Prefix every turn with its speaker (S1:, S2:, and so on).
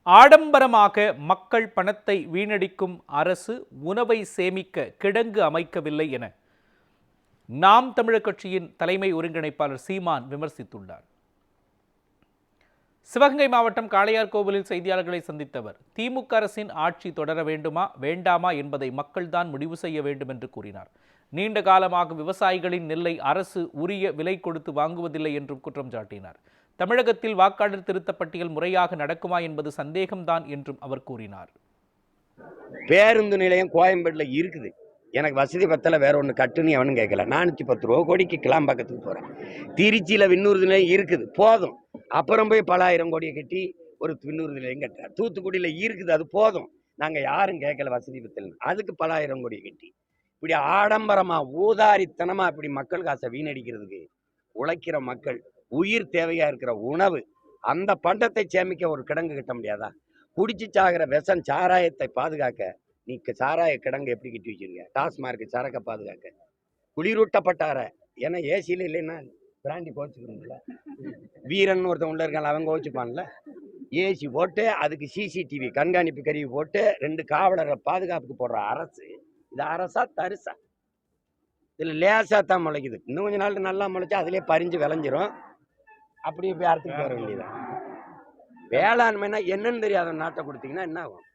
S1: ஆடம்பரமாக மக்கள் பணத்தை வீணடிக்கும் அரசு உணவை சேமிக்க கிடங்கு அமைக்கவில்லை என நாம் தமிழர் கட்சியின் தலைமை ஒருங்கிணைப்பாளர் சீமான் விமர்சித்துள்ளார். சிவகங்கை மாவட்டம் காளையார்கோவிலில் செய்தியாளர்களை சந்தித்தவர் திமுக அரசின் ஆட்சி தொடர வேண்டுமா வேண்டாமா என்பதை மக்கள்தான் முடிவு செய்ய வேண்டும் என்று கூறினார். நீண்ட காலமாக விவசாயிகளின் நெல்லை அரசு உரிய விலை கொடுத்து வாங்குவதில்லை என்றும் குற்றம் சாட்டினார். தமிழகத்தில் வாக்காளர் திருத்தப் பட்டியல் முறையாக நடக்குமா என்பது சந்தேகம்தான் என்றும் அவர் கூறினார்.
S2: பேருந்து நிலையம் கோயம்பேடுல இருக்குது. எனக்கு வசதி பத்தல, வேற ஒன்று கட்டுன்னு எவனும் கேட்கல. 410 ரூபா கோடிக்கு கிளாம்பாக்கத்துக்கு போறேன். திருச்சியில விண்ணூர்தி நிலையம் இருக்குது, போதும். அப்புறம் போய் பல ஆயிரம் கோடியை கட்டி ஒரு விண்ணூர்தி நிலையம் கட்டுறார். தூத்துக்குடியில இருக்குது, அது போதும். நாங்க யாரும் கேட்கல வசதி பத்தல, அதுக்கு பல ஆயிரம் கோடியை கட்டி இப்படி ஆடம்பரமா ஊதாரித்தனமா இப்படி மக்கள் காசை வீணடிக்கிறதுக்கு உழைக்கிற மக்கள் உயிர் தேவையா இருக்கிற உணவு அந்த பண்டத்தை சேமிக்க ஒரு கிடங்கு கட்ட முடியாதா? குடிச்சு சாகிற விஷம் சாராயத்தை பாதுகாக்க நீ சாராய கிடங்கு எப்படி கட்டி வச்சிருக்க? டாஸ்மார்க் சரக்கை பாதுகாக்க குளிரூட்டப்பட்டார ஏன்னா ஏசியில இல்லைன்னா பிராண்டி கோச்சுக்கணும்ல. வீரன் ஒருத்தன் உள்ள இருக்கான், அவங்க கோச்சுப்பான்ல. ஏசி போட்டு அதுக்கு சிசிடிவி கண்காணிப்பு கருவி போட்டு 2 காவலரை பாதுகாப்புக்கு போடுற அரசு இது அரசா தரிசா? இதுல லேசா தான் முளைக்குது. இன்னும் கொஞ்ச நாள் நல்லா முளைச்சா அதுலயே பறிஞ்சு விளைஞ்சிரும். அப்படி போய் அறுத்துட்டு வர வேண்டியதான். வேளாண்மைனா என்னன்னு தெரியாத நாட்டை கொடுத்தீங்கன்னா என்ன ஆகும்?